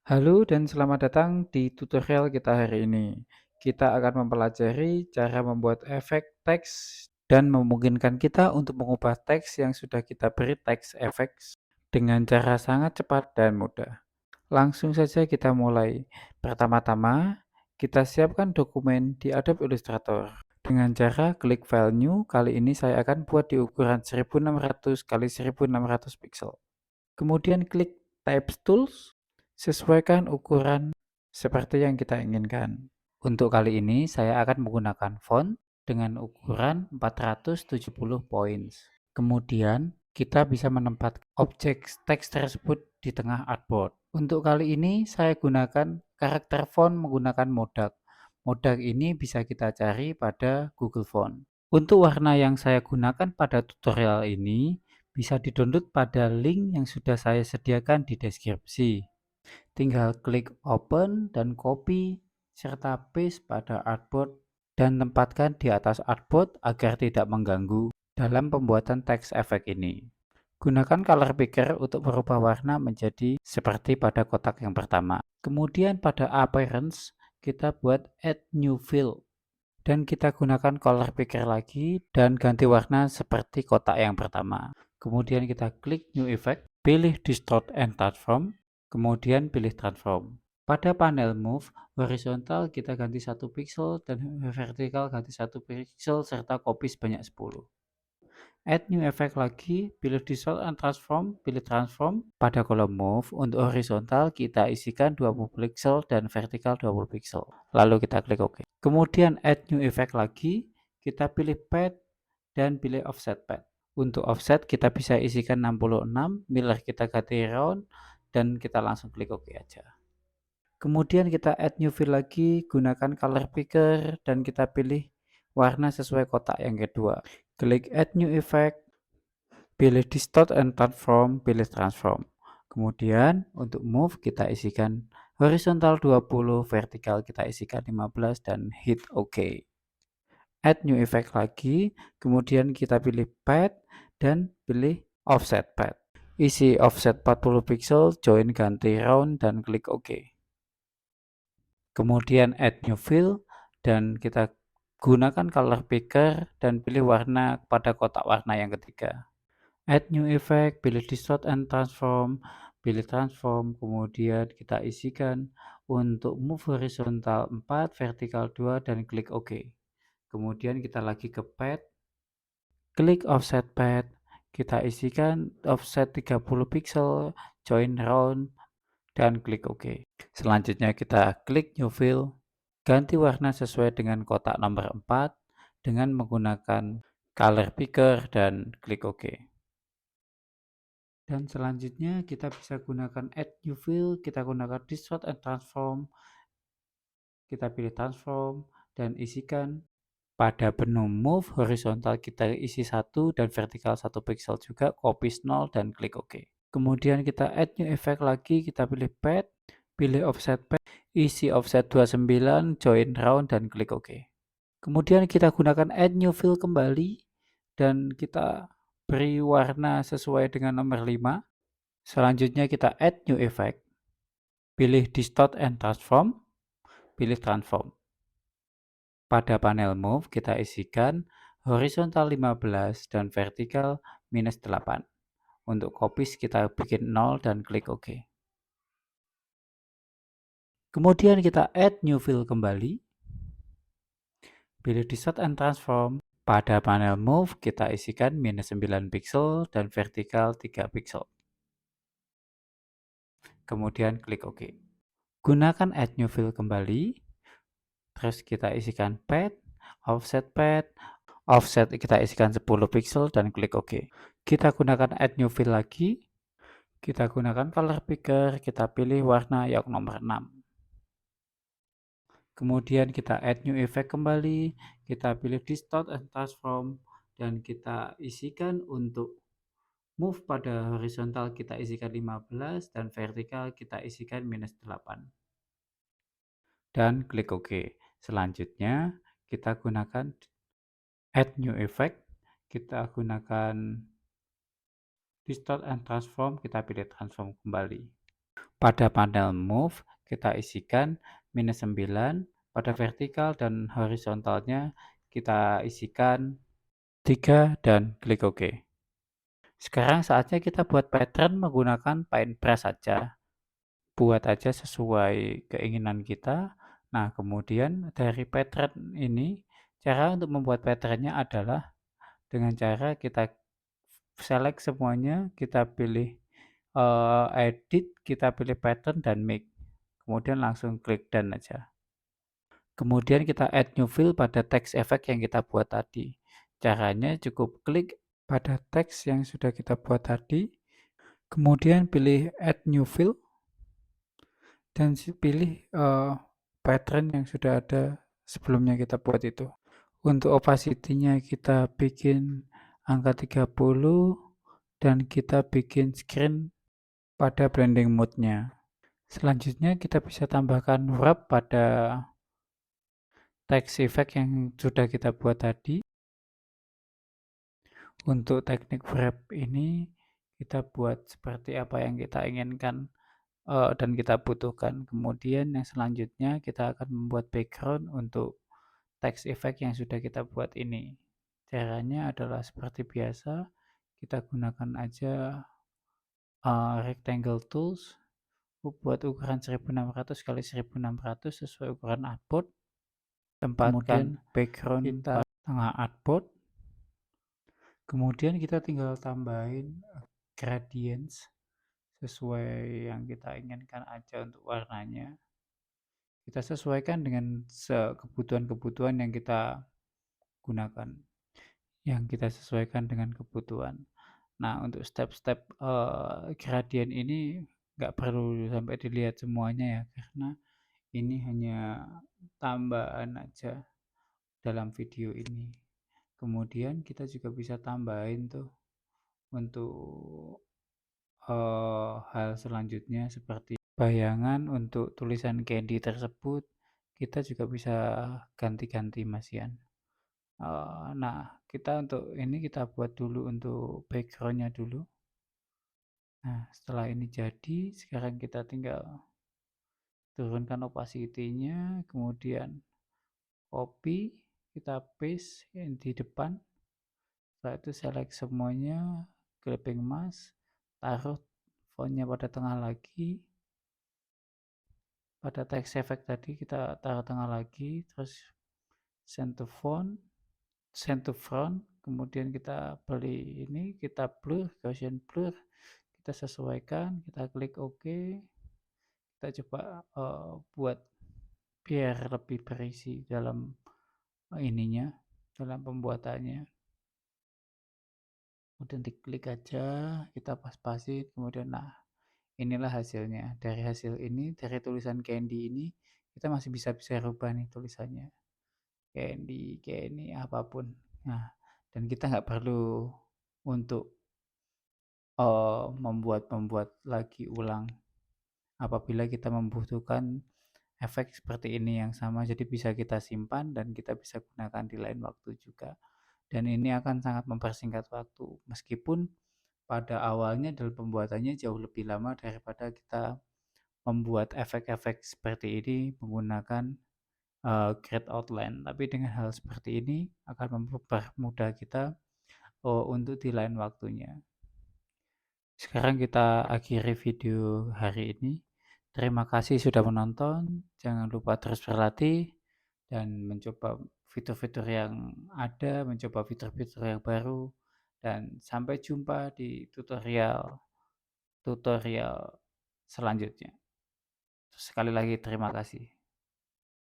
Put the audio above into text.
Halo dan selamat datang di tutorial kita hari ini. Kita akan mempelajari cara membuat efek teks dan memungkinkan kita untuk mengubah teks yang sudah kita beri teks efek dengan cara sangat cepat dan mudah. Langsung saja kita mulai. Pertama-tama, kita siapkan dokumen di Adobe Illustrator. Dengan cara klik File New, kali ini saya akan buat di ukuran 1600 kali 1600 pixel. Kemudian klik Type Tools, sesuaikan ukuran seperti yang kita inginkan. Untuk kali ini saya akan menggunakan font dengan ukuran 470 points. Kemudian kita bisa menempatkan objek teks tersebut di tengah artboard. Untuk kali ini saya gunakan karakter font menggunakan Modak. Modak ini bisa kita cari pada Google Font. Untuk warna yang saya gunakan pada tutorial ini bisa di-download pada link yang sudah saya sediakan di deskripsi. Tinggal klik open dan copy serta paste pada artboard dan tempatkan di atas artboard agar tidak mengganggu dalam pembuatan teks efek ini. Gunakan color picker untuk merubah warna menjadi seperti pada kotak yang pertama. Kemudian pada appearance kita buat add new fill dan kita gunakan color picker lagi dan ganti warna seperti kotak yang pertama. Kemudian kita klik new effect, pilih distort and transform, kemudian pilih transform. Pada panel move, horizontal kita ganti 1 pixel dan vertikal ganti 1 pixel serta copy sebanyak 10. Add new effect lagi, pilih distort and transform, pilih transform. Pada kolom move, untuk horizontal kita isikan 20 pixel dan vertikal 20 pixel. Lalu kita klik OK. Kemudian add new effect lagi, kita pilih pad dan pilih offset pad. Untuk offset kita bisa isikan 66, mirror kita ganti round, dan kita langsung klik OK aja. Kemudian kita add new fill lagi, gunakan color picker dan kita pilih warna sesuai kotak yang kedua. Klik add new effect, pilih distort and transform, pilih transform. Kemudian untuk move kita isikan horizontal 20, vertikal kita isikan 15 dan hit OK. Add new effect lagi, kemudian kita pilih pad dan pilih offset pad. Isi offset 40 pixel, join ganti round dan klik OK. Kemudian add new fill dan kita gunakan color picker dan pilih warna pada kotak warna yang ketiga. Add new effect, pilih distort and transform, pilih transform, kemudian kita isikan untuk move horizontal 4, vertikal 2 dan klik OK. Kemudian kita lagi ke pad, klik offset pad, kita isikan offset 30 pixel, join round dan klik OK. Selanjutnya kita klik new fill, ganti warna sesuai dengan kotak nomor 4 dengan menggunakan color picker dan klik OK. Dan selanjutnya kita bisa gunakan add new fill, kita gunakan distort and transform, kita pilih transform dan isikan pada menu move horizontal kita isi 1 dan vertikal 1 pixel juga, copy 0 dan klik OK. Kemudian kita add new effect lagi, kita pilih pad, pilih offset pad, isi offset 29, join round dan klik OK. Kemudian kita gunakan add new fill kembali dan kita beri warna sesuai dengan nomor 5. Selanjutnya kita add new effect, pilih distort and transform, pilih transform. Pada panel move kita isikan horizontal 15 dan vertikal -8. Untuk copies kita bikin 0 dan klik OK. Kemudian kita add new fill kembali, pilih distort and transform. Pada panel move kita isikan -9 pixel dan vertikal 3 pixel. Kemudian klik OK. Gunakan add new fill kembali, terus kita isikan pad, offset kita isikan 10 pixel dan klik OK. Kita gunakan add new fill lagi, kita gunakan color picker, kita pilih warna yang nomor 6. Kemudian kita add new effect kembali, kita pilih distort and transform, dan kita isikan untuk move pada horizontal kita isikan 15 dan vertikal kita isikan -8. Dan klik OK. Selanjutnya kita gunakan add new effect, kita gunakan distort and transform, kita pilih transform kembali. Pada panel Move, kita isikan -9, pada vertikal dan horizontalnya kita isikan 3 dan klik OK. Sekarang saatnya kita buat pattern menggunakan Paintbrush saja. Buat aja sesuai keinginan kita. Nah, kemudian dari pattern ini, cara untuk membuat patternnya adalah dengan cara kita select semuanya, kita pilih edit, kita pilih pattern dan make. Kemudian langsung klik done aja. Kemudian kita add new fill pada text effect yang kita buat tadi. Caranya cukup klik pada teks yang sudah kita buat tadi, kemudian pilih add new fill, dan pilih pattern yang sudah ada sebelumnya kita buat itu. Untuk opacity-nya kita bikin angka 30 dan kita bikin screen pada blending mode-nya. Selanjutnya kita bisa tambahkan wrap pada text effect yang sudah kita buat tadi. Untuk teknik wrap ini kita buat seperti apa yang kita inginkan dan kita butuhkan. Kemudian yang selanjutnya kita akan membuat background untuk text effect yang sudah kita buat ini. Caranya adalah seperti biasa, kita gunakan aja rectangle tools, buat ukuran 1600 x 1600 sesuai ukuran artboard. Tempatkan background kita tengah artboard. Kemudian kita tinggal tambahin gradients sesuai yang kita inginkan aja untuk warnanya. Kita sesuaikan dengan kebutuhan-kebutuhan yang kita gunakan, yang kita sesuaikan dengan kebutuhan. Nah, untuk step-step gradient ini nggak perlu sampai dilihat semuanya ya, karena ini hanya tambahan aja dalam video ini. Kemudian kita juga bisa tambahin tuh untuk hal selanjutnya seperti bayangan untuk tulisan candy tersebut, kita juga bisa ganti-ganti Mas Ian. Nah, kita untuk ini kita buat dulu untuk backgroundnya dulu. Nah, setelah ini jadi, sekarang kita tinggal turunkan opacity-nya, kemudian copy, kita paste yang di depan. Setelah itu select semuanya, clipping mask, taruh fontnya pada tengah lagi. Pada text effect tadi kita taruh tengah lagi, terus send to font, send to front, kemudian kita beli ini, kita blur, Gaussian blur, kita sesuaikan, kita klik OK, kita coba buat biar lebih berisi dalam ininya, dalam pembuatannya. Kemudian diklik aja, kita pas-pasin, kemudian nah inilah hasilnya. Dari hasil ini, dari tulisan candy ini, kita masih bisa rubah nih tulisannya. Candy, apapun. Nah, dan kita nggak perlu untuk membuat lagi ulang apabila kita membutuhkan efek seperti ini yang sama, jadi bisa kita simpan dan kita bisa gunakan di lain waktu juga. Dan ini akan sangat mempersingkat waktu, meskipun pada awalnya dalam pembuatannya jauh lebih lama daripada kita membuat efek-efek seperti ini menggunakan create outline. Tapi dengan hal seperti ini akan mempermudah kita untuk di lain waktunya. Sekarang kita akhiri video hari ini. Terima kasih sudah menonton. Jangan lupa terus berlatih dan mencoba fitur-fitur yang ada, mencoba fitur-fitur yang baru, dan sampai jumpa di tutorial selanjutnya. Sekali lagi terima kasih.